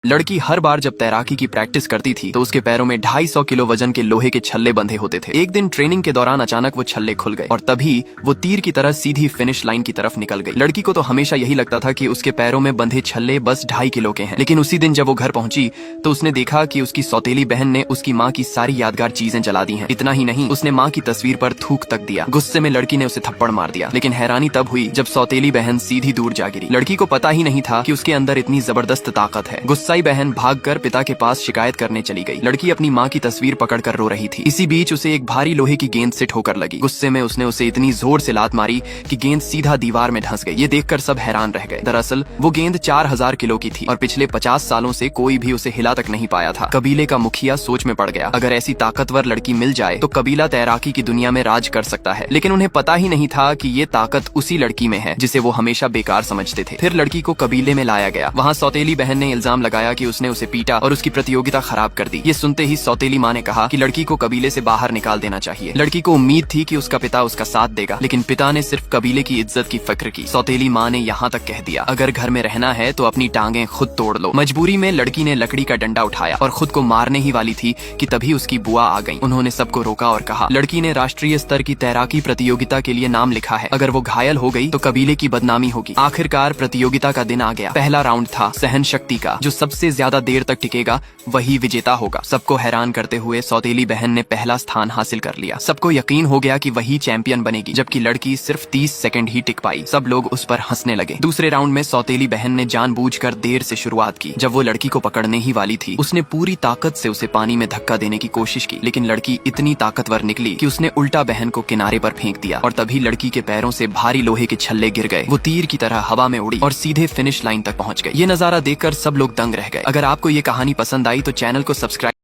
लड़की हर बार जब तैराकी की प्रैक्टिस करती थी तो उसके पैरों में 250 किलो वजन के लोहे के छल्ले बंधे होते थे। एक दिन ट्रेनिंग के दौरान अचानक वो छल्ले खुल गए और तभी वो तीर की तरह सीधी फिनिश लाइन की तरफ निकल गई। लड़की को तो हमेशा यही लगता था कि उसके पैरों में बंधे छल्ले बस 2.5 किलो के हैं, लेकिन उसी दिन जब वो घर पहुंची तो उसने देखा कि उसकी सौतेली बहन ने उसकी माँ की सारी यादगार चीजें जला दी हैं। इतना ही नहीं, उसने माँ की तस्वीर पर थूक तक दिया। गुस्से में लड़की ने उसे थप्पड़ मार दिया, लेकिन हैरानी तब हुई जब सौतेली बहन सीधी दूर जा गिरी। लड़की को पता ही नहीं था कि उसके अंदर इतनी जबरदस्त ताकत है। गुस्साई बहन भागकर पिता के पास शिकायत करने चली गई। लड़की अपनी माँ की तस्वीर पकड़कर रो रही थी। इसी बीच उसे एक भारी लोहे की गेंद से ठोकर लगी। गुस्से में उसने उसे इतनी जोर से लात मारी कि गेंद सीधा दीवार में धंस गई। ये देखकर सब हैरान रह गए। दरअसल वो गेंद 4000 किलो की थी और पिछले 50 सालों से कोई भी उसे हिला तक नहीं पाया था। कबीले का मुखिया सोच में पड़ गया, अगर ऐसी ताकतवर लड़की मिल जाए तो कबीला तैराकी की दुनिया में राज कर सकता है। लेकिन उन्हें पता ही नहीं था कि ये ताकत उसी लड़की में है जिसे वो हमेशा बेकार समझते थे। फिर लड़की को कबीले में लाया गया। वहाँ सौतेली बहन ने इल्जाम लगाया कि उसने उसे पीटा और उसकी प्रतियोगिता खराब कर दी। ये सुनते ही सौतेली माँ ने कहा कि लड़की को कबीले से बाहर निकाल देना चाहिए। लड़की को उम्मीद थी कि उसका पिता उसका साथ देगा, लेकिन पिता ने सिर्फ कबीले की इज्जत की फिक्र की। सौतेली माँ ने यहाँ तक कह दिया, अगर घर में रहना है तो अपनी टांगें खुद तोड़ लो। मजबूरी में लड़की ने लकड़ी का डंडा उठाया और खुद को मारने ही वाली थी कि तभी उसकी बुआ आ गई। उन्होंने सबको रोका और कहा, लड़की ने राष्ट्रीय स्तर की तैराकी प्रतियोगिता के लिए नाम लिखा है, अगर वो घायल हो गई तो कबीले की बदनामी होगी। आखिरकार प्रतियोगिता का दिन आ गया। पहला राउंड था सहन शक्ति का। जो सबसे ज्यादा देर तक टिकेगा वही विजेता होगा। सबको हैरान करते हुए सौतेली बहन ने पहला स्थान हासिल कर लिया। सबको यकीन हो गया कि वही चैंपियन बनेगी, जबकि लड़की सिर्फ 30 सेकंड ही टिक पाई। सब लोग उस पर हंसने लगे। दूसरे राउंड में सौतेली बहन ने जानबूझकर देर से शुरुआत की। जब वो लड़की को पकड़ने ही वाली थी, उसने पूरी ताकत से उसे पानी में धक्का देने की कोशिश की, लेकिन लड़की इतनी ताकतवर निकली कि उसने उल्टा बहन को किनारे पर फेंक दिया और तभी लड़की के पैरों से भारी लोहे के छल्ले गिर गए। वो तीर की तरह हवा में उड़ी और सीधे फिनिश लाइन तक पहुंच गई। ये नजारा देखकर सब लोग दंग रह गए। अगर आपको ये कहानी पसंद आई तो चैनल को सब्सक्राइब